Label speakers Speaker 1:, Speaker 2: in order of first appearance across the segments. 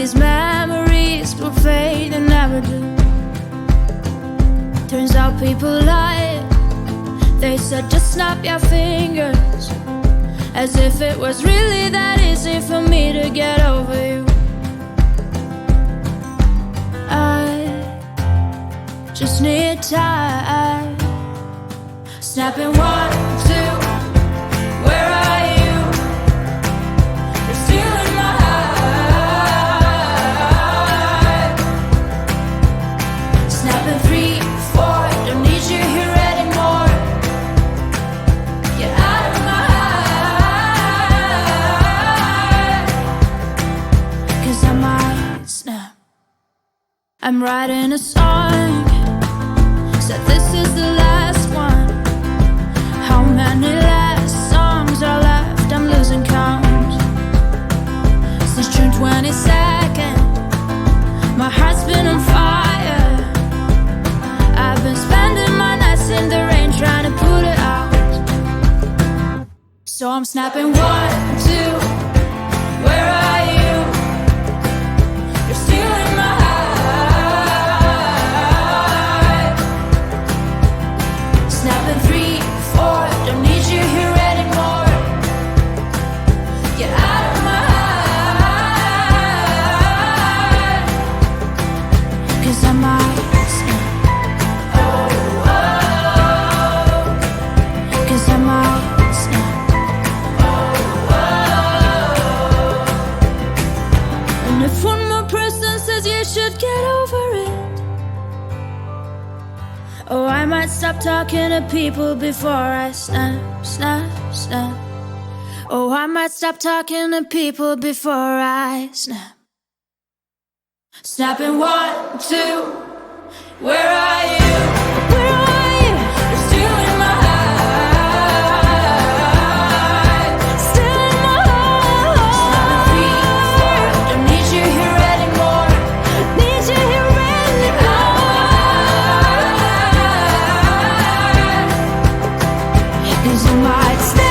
Speaker 1: these memories will fade and never do. Turns out people lie. They said just snap your fingers, as if it was really that easy for me to get over you. I just need time. Snapping 1, 2, where are you? You're still in my heart. Snapping 3, 4, don't need you here anymore. Get out of my heart. 'Cause I might snap. I'm writing a song, said this is the last one. How many last songs are left? I'm losing count. Since June 22nd, my heart's been on fire. I've been spending my nights in the rain trying to put it out. So I'm snapping 1, 2, where are you? You're still in my heart. Snapping 3, 4, don't need you here anymore. Get out of my heart. 'Cause I might snap. Oh, oh. 'Cause I might snap. Oh, oh. And if one more person says you should get over it, oh, I might stop talking to people before I snap, snap, snap. Oh, I might stop talking to people before I snap. Snapping 1, 2, where are you? Where are you? You're still in my heart. Still in my heart. Snapping 3, 4, don't need you here anymore. Need you here anymore. 'Cause you might stay.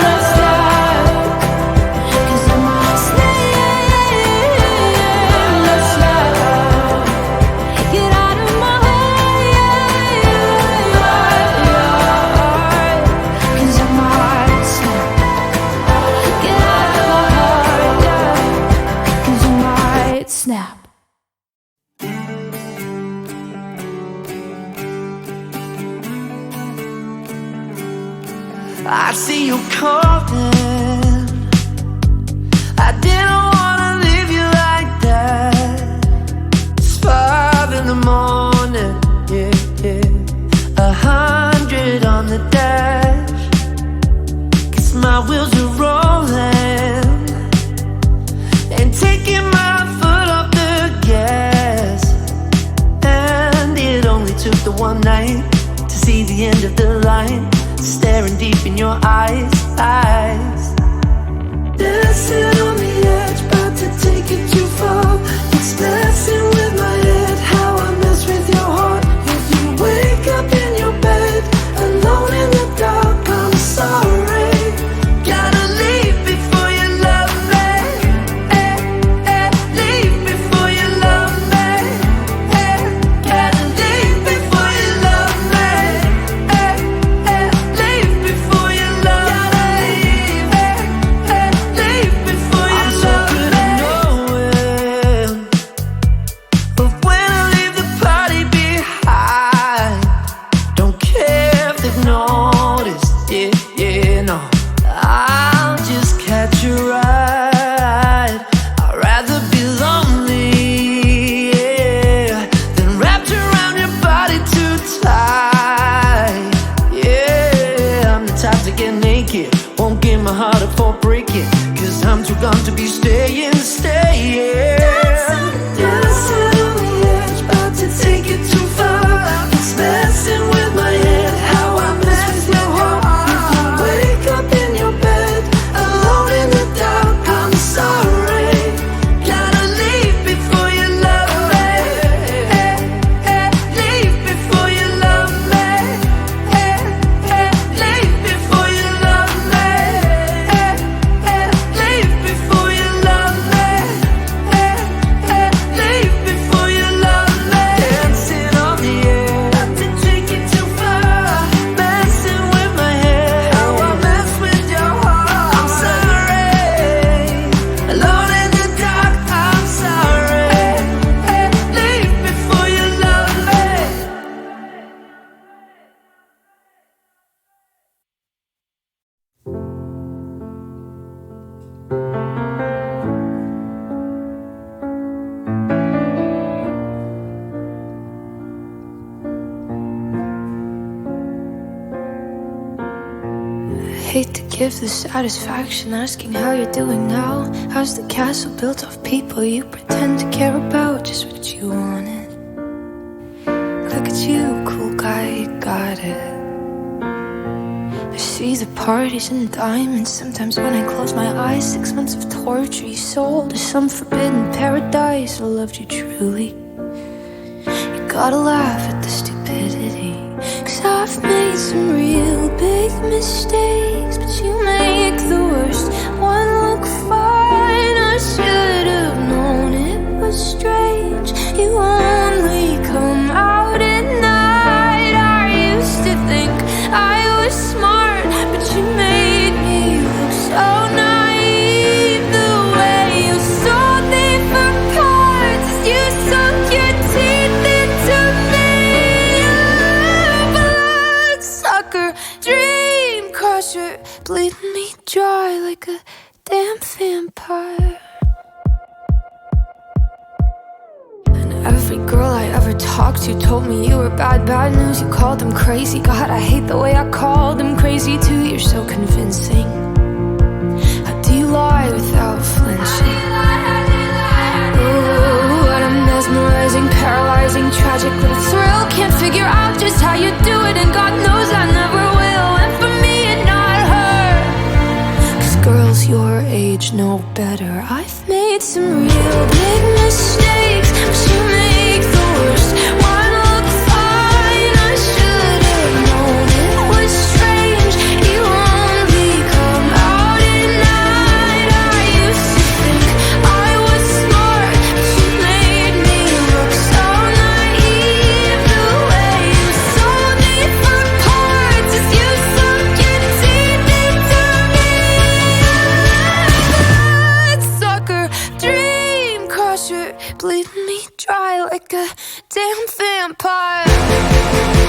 Speaker 1: Let's love. 'Cause I might stay. Let's love. Get out of my heart. 'Cause I might snap. Get out of my heart, yeah. 'Cause I might snap.
Speaker 2: I see you calling. I didn't wanna leave you like that. It's 5 in the morning, yeah, yeah. 100 on the dash. 'Cause my wheels are rolling and taking my foot off the gas. And it only took the one night to see the end of the line. Staring deep in your eyes. Dancing on the edge, about to take it too far. It's messing with my head, how I mess with your heart. If you wake up in your bed, alone in the dark, I'm sorry. Gotta leave before you love me. Leave before you love me. Gotta leave before you love me. Leave before you love me. Leave before you love me. I'm so good at knowing of when I leave the party behind. Don't care if they've noticed, yeah, yeah, no. I'll just catch a ride. I'd rather be lonely, yeah, than wrapped around your body too tight. Yeah, I'm the type to get naked, won't give my heart up for breaking. 'Cause I'm too gone to be staying. Dancing on the edge, about to take it too far. It's messing with my head, how I mess with your heart. If you wake up in your bed, alone in the dark, I'm sorry. Gotta leave before you love me. Leave before you love me. Leave before you love me. Leave before you love me.
Speaker 3: hate to give the satisfaction asking how you're doing now. How's the castle built of people you pretend to care about? Just what you wanted. Look at you, cool guy, you got it. I see the parties and diamonds. Sometimes when I close my eyes, 6 months of torture you sold to some forbidden paradise. I loved you truly. You gotta laugh at the stupidity, 'cause I've made some real big mistakes, but you make the worst one look fine. I should have known it was strange. You only come out at night. I used to think I was smart, but you made me look so naive. The way you sold me for parts as you sunk your teeth into me. Bloodsucker, dream crusher, bleeding me dry like a damn vampire. Every girl I ever talked to told me you were bad, bad news. You called them crazy. God, I hate the way I called them crazy too. You're so convincing. How do you lie without flinching? Ooh, what a mesmerizing, paralyzing, tragic little thrill. Can't figure out just how you do it, and God knows I never will. And for me and not her, 'cause girls your age know better. I've made some real big mistakes, but you make the worst one look fine. I should have known it was strange. You only come out at night. I used to think I was smart, but you made me look so naive. The way you sold me for parts as you sunk your teeth into me. Bloodsucker, dream crusher, bleeding me dry like a damn vampire.